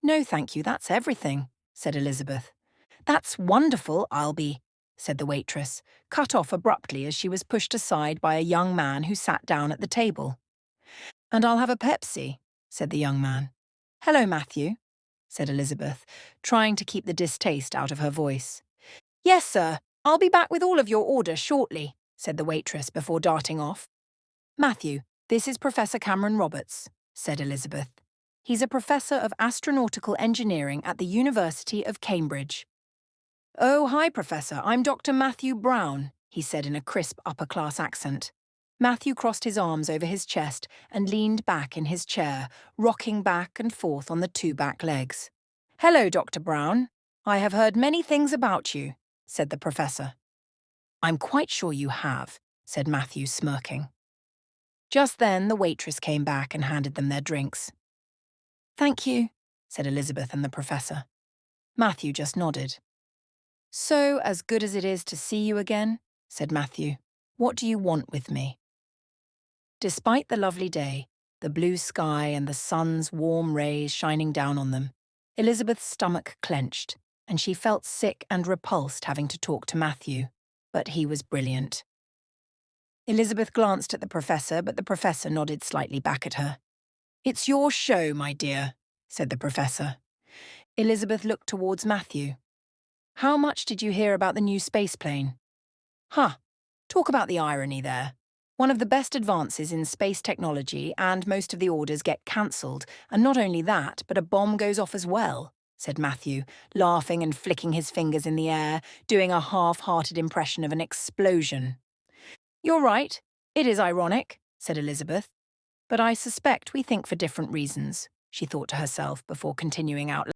No, thank you, that's everything, said Elizabeth. That's wonderful, said the waitress, cut off abruptly as she was pushed aside by a young man who sat down at the table. And I'll have a Pepsi, said the young man. Hello, Matthew, said Elizabeth, trying to keep the distaste out of her voice. Yes, sir, I'll be back with all of your orders shortly, said the waitress before darting off. Matthew, this is Professor Cameron Roberts, said Elizabeth. He's a professor of astronautical engineering at the University of Cambridge. Oh, hi, Professor. I'm Dr. Matthew Brown, he said in a crisp upper-class accent. Matthew crossed his arms over his chest and leaned back in his chair, rocking back and forth on the two back legs. Hello, Dr. Brown. I have heard many things about you, said the professor. I'm quite sure you have, said Matthew, smirking. Just then, the waitress came back and handed them their drinks. Thank you, said Elizabeth and the professor. Matthew just nodded. So, as good as it is to see you again, said Matthew, what do you want with me? Despite the lovely day, the blue sky and the sun's warm rays shining down on them, Elizabeth's stomach clenched, and she felt sick and repulsed having to talk to Matthew, but he was brilliant. Elizabeth glanced at the professor, but the professor nodded slightly back at her. It's your show, my dear, said the professor. Elizabeth looked towards Matthew. How much did you hear about the new space plane? Talk about the irony there. One of the best advances in space technology, and most of the orders get cancelled, and not only that, but a bomb goes off as well, said Matthew, laughing and flicking his fingers in the air, doing a half-hearted impression of an explosion. You're right, it is ironic, said Elizabeth. But I suspect we think for different reasons, she thought to herself before continuing out loud.